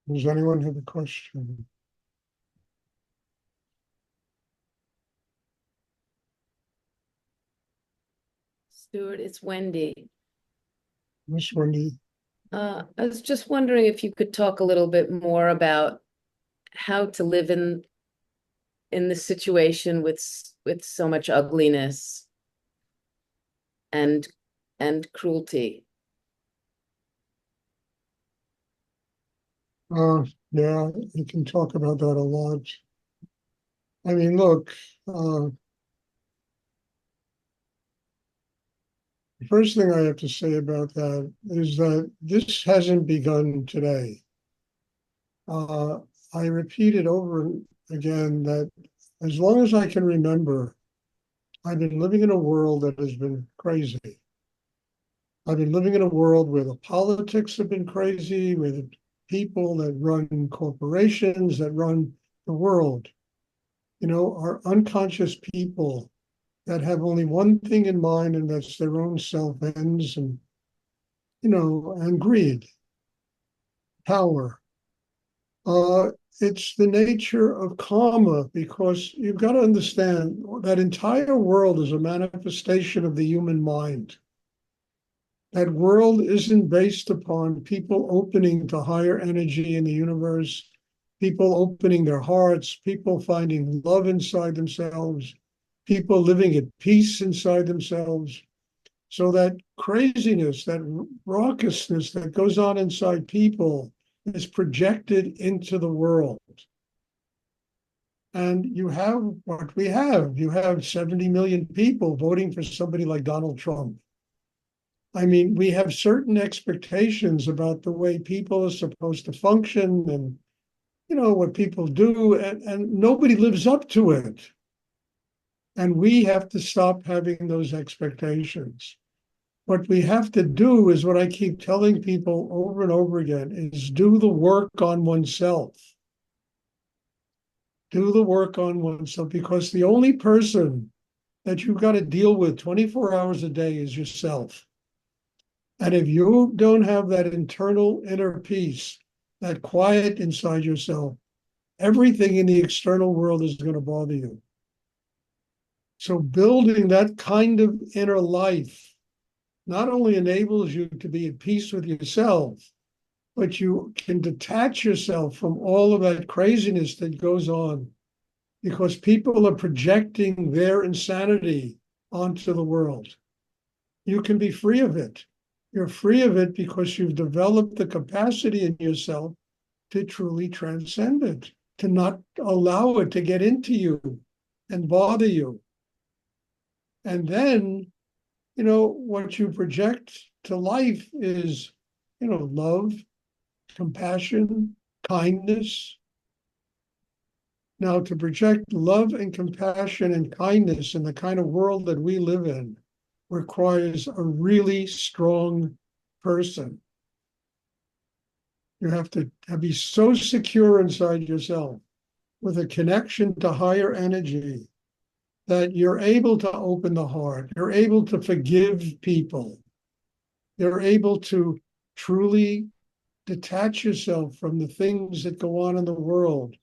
Does anyone have a question? Stuart, it's Wendy. Miss Wendy? I was just wondering if you could talk a little bit more about how to live in this situation with so much ugliness and and cruelty. Yeah, you can talk about that a lot. I mean, look, the first thing I have to say about that is that this hasn't begun today. Uh, I repeat it over again that as long as I can remember, I've been living in a world that has been crazy. I've been living in a world where the politics have been crazy, where the people that run corporations, that run the world, are unconscious people that have only one thing in mind, and that's their own self ends and greed, power. Uh, it's the nature of karma because you've got to understand that entire world is a manifestation of the human mind. That world isn't based upon people opening to higher energy in the universe, people opening their hearts, people finding love inside themselves, people living at peace inside themselves. So that craziness, that raucousness that goes on inside people is projected into the world. And you have what we have. You have 70 million people voting for somebody like Donald Trump. I mean, we have certain expectations about the way people are supposed to function and, what people do, and nobody lives up to it. And we have to stop having those expectations. What we have to do is what I keep telling people over and over again is do the work on oneself. Do the work on oneself because the only person that you've got to deal with 24 hours a day is yourself. And if you don't have that internal inner peace, that quiet inside yourself, everything in the external world is going to bother you. So building that kind of inner life not only enables you to be at peace with yourself, but you can detach yourself from all of that craziness that goes on because people are projecting their insanity onto the world. You can be free of it. You're free of it because you've developed the capacity in yourself to truly transcend it, to not allow it to get into you and bother you. And then, what you project to life is, love, compassion, kindness. Now, to project love and compassion and kindness in the kind of world that we live in requires a really strong person. You have to be so secure inside yourself with a connection to higher energy that you're able to open the heart, you're able to forgive people, you're able to truly detach yourself from the things that go on in the world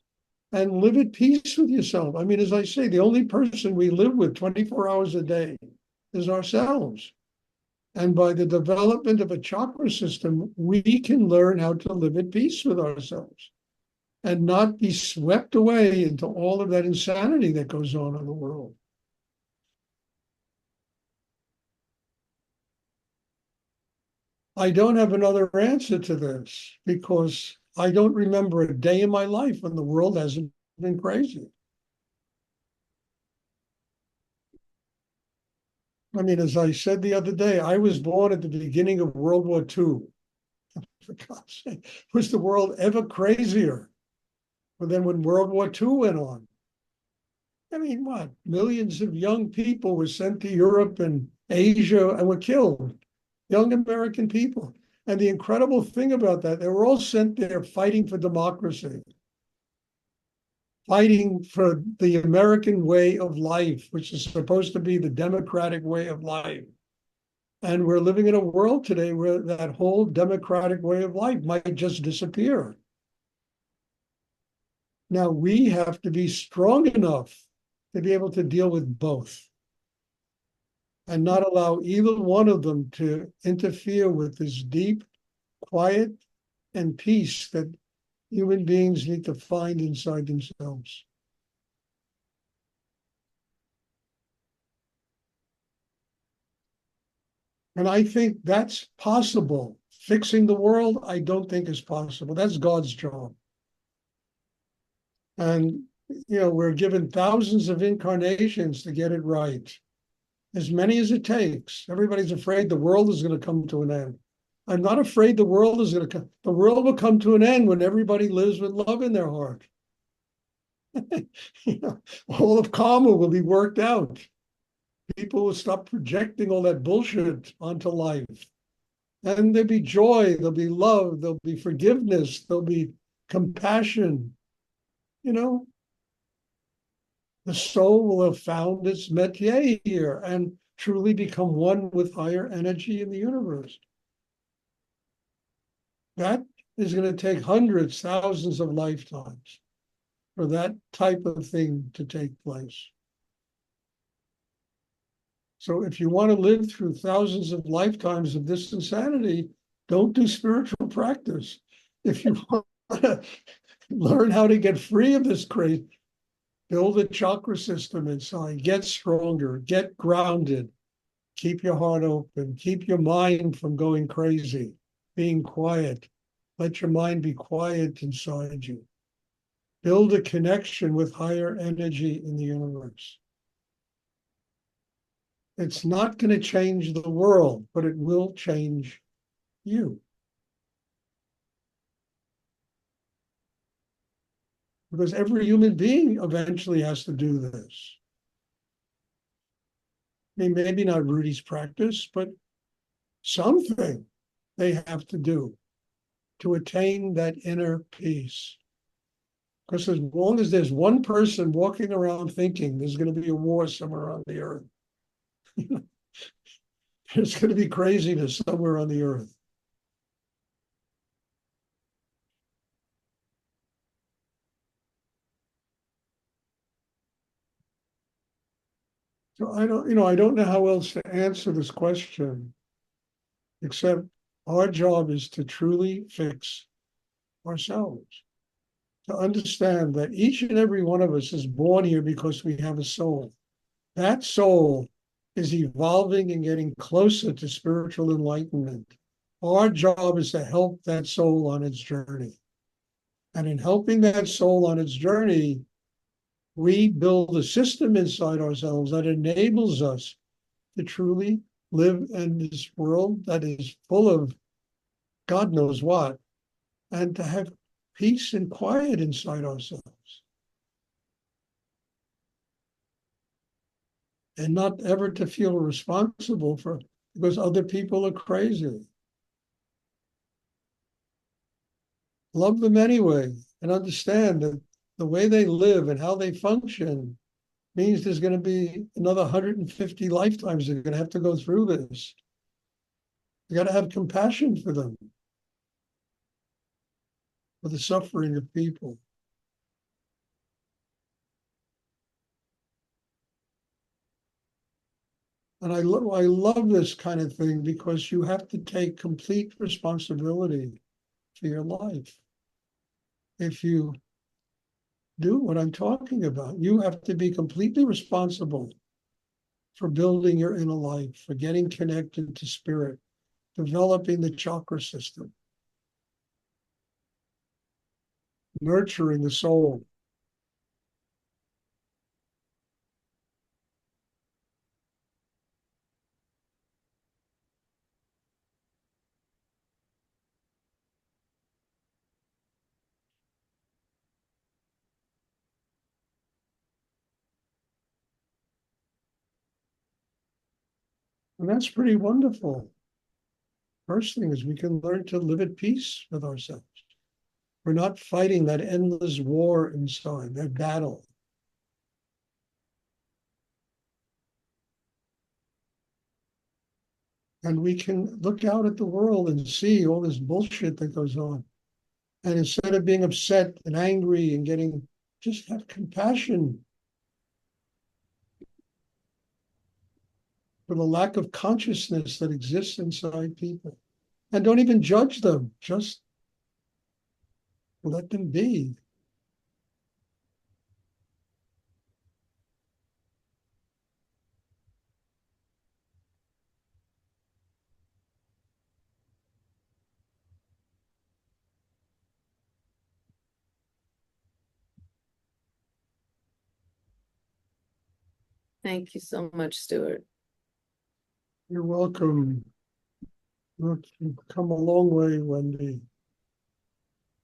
and live at peace with yourself. I mean, as I say, the only person we live with 24 hours a day is ourselves. And by the development of a chakra system, we can learn how to live at peace with ourselves and not be swept away into all of that insanity that goes on in the world. I don't have another answer to this because I don't remember a day in my life when the world hasn't been crazy. I mean, as I said the other day, I was born at the beginning of World War II. For God's sake, was the world ever crazier than when World War II went on? I mean, what? Millions of young people were sent to Europe and Asia and were killed, young American people. And the incredible thing about that, they were all sent there fighting for democracy, fighting for the American way of life, which is supposed to be the democratic way of life. And we're living in a world today where that whole democratic way of life might just disappear. Now we have to be strong enough to be able to deal with both and not allow either one of them to interfere with this deep quiet and peace that human beings need to find inside themselves. And I think that's possible. Fixing the world, I don't think is possible. That's God's job. And, we're given thousands of incarnations to get it right, as many as it takes. Everybody's afraid the world is going to come to an end. I'm not afraid the world is going to come. The world will come to an end when everybody lives with love in their heart. All of karma will be worked out. People will stop projecting all that bullshit onto life. And there'll be joy, there'll be love, there'll be forgiveness, there'll be compassion. The soul will have found its métier here and truly become one with higher energy in the universe. That is going to take hundreds, thousands of lifetimes for that type of thing to take place. So if you want to live through thousands of lifetimes of this insanity, don't do spiritual practice. If you want to learn how to get free of this crazy, build a chakra system inside, get stronger, get grounded, keep your heart open, keep your mind from going crazy, being quiet. Let your mind be quiet inside you. Build a connection with higher energy in the universe. It's not going to change the world, but it will change you. Because every human being eventually has to do this. I mean, maybe not Rudy's practice, but something they have to do to attain that inner peace. Because as long as there's one person walking around thinking there's going to be a war somewhere on the earth, there's going to be craziness somewhere on the earth. So I don't know how else to answer this question, except our job is to truly fix ourselves, to understand that each and every one of us is born here because we have a soul. That soul is evolving and getting closer to spiritual enlightenment. Our job is to help that soul on its journey. And in helping that soul on its journey, we build a system inside ourselves that enables us to truly live in this world that is full of God knows what, and to have peace and quiet inside ourselves. And not ever to feel responsible for because other people are crazy. Love them anyway and understand that the way they live and how they function means there's going to be another 150 lifetimes they're going to have to go through this. You got to have compassion for them, for the suffering of people. And I love this kind of thing because you have to take complete responsibility for your life. If you do what I'm talking about, you have to be completely responsible for building your inner life, for getting connected to spirit, developing the chakra system, nurturing the soul. And that's pretty wonderful. First thing is we can learn to live at peace with ourselves. We're not fighting that endless war inside, that battle. And we can look out at the world and see all this bullshit that goes on. And instead of being upset and angry and getting just have compassion for the lack of consciousness that exists inside people. And don't even judge them, just let them be. Thank you so much, Stuart. You're welcome. Look, you've come a long way, Wendy.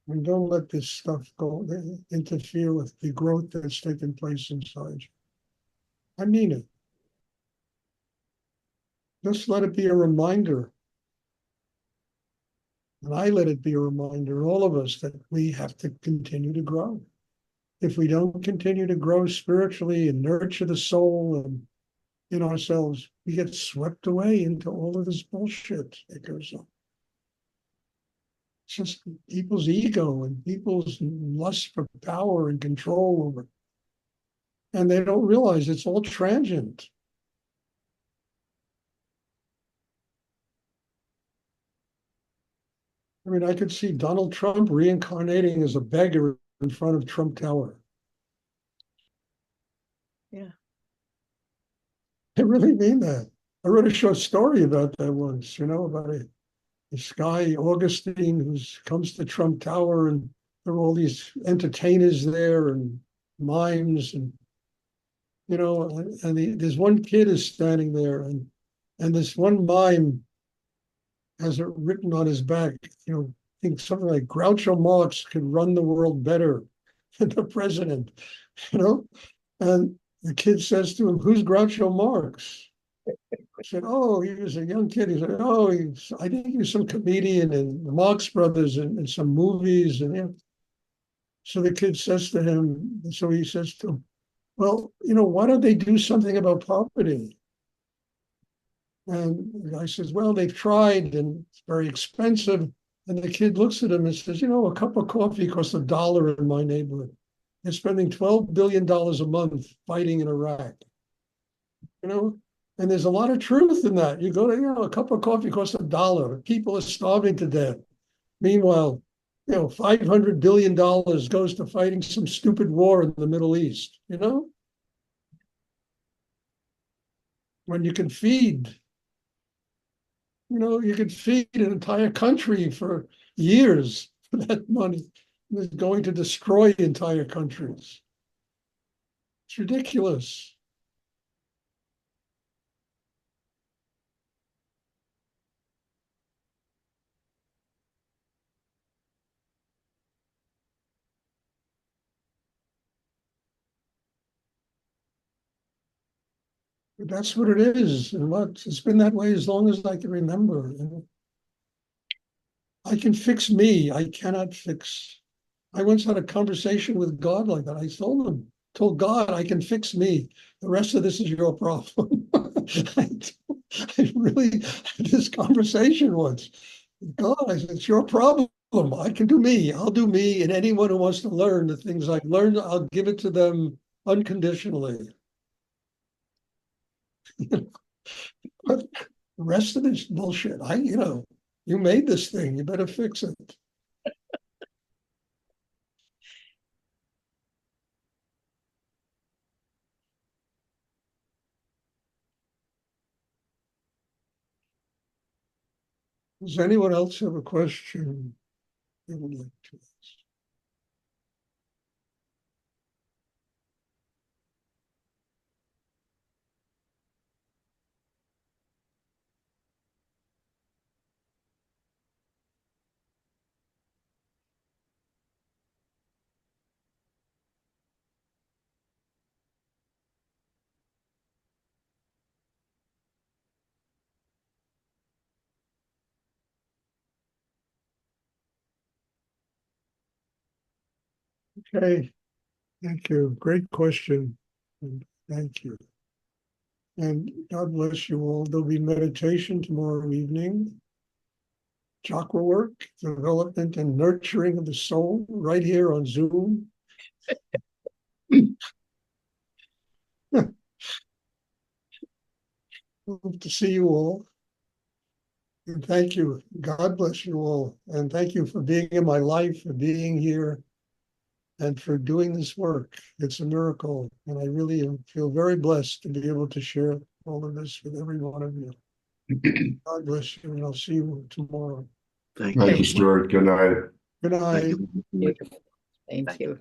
And don't let this stuff go interfere with the growth that's taking place inside you. I mean it. Just let it be a reminder. And I let it be a reminder, all of us, that we have to continue to grow. If we don't continue to grow spiritually and nurture the soul and in ourselves, we get swept away into all of this bullshit that goes on. It's just people's ego and people's lust for power and control over. And they don't realize it's all transient. I mean, I could see Donald Trump reincarnating as a beggar in front of Trump Tower. Yeah. I really mean that. I wrote a short story about that once, about this guy, Augustine, who comes to Trump Tower, and there are all these entertainers there and mimes, and there's one kid is standing there, and this one mime has it written on his back, I think something like Groucho Marx could run the world better than the president, and the kid says to him, "Who's Groucho Marx?" I said, "Oh, he was a young kid." He said, "Oh, I think he was some comedian in the Marx Brothers and some movies." And so the kid says to him, so he says to him, "Well, why don't they do something about poverty?" And the guy says, "Well, they've tried and it's very expensive." And the kid looks at him and says, "A cup of coffee costs $1 in my neighborhood. They're spending $12 billion a month fighting in Iraq." And there's a lot of truth in that. You go to, a cup of coffee costs $1. People are starving to death. Meanwhile, $500 billion goes to fighting some stupid war in the Middle East, when you can feed, you can feed an entire country for years for that money. It's going to destroy entire countries. It's ridiculous. But that's what it is. And it's been that way as long as I can remember. I can fix me. I cannot fix. I once had a conversation with God like that. I told God, I can fix me. The rest of this is your problem. I really had this conversation once. God, I said, it's your problem. I can do me. I'll do me. And anyone who wants to learn the things I've learned, I'll give it to them unconditionally. But the rest of this bullshit, you made this thing. You better fix it. Does anyone else have a question they would like to ask? Okay, thank you. Great question. And thank you. And God bless you all. There'll be meditation tomorrow evening, chakra work, development and nurturing of the soul right here on Zoom. Hope to see you all. And thank you. God bless you all. And thank you for being in my life, for being here, and for doing this work. It's a miracle. And I really feel very blessed to be able to share all of this with every one of you. God bless you, and I'll see you tomorrow. Thank you, Stuart. Good night. Good night. Beautiful. Thank you.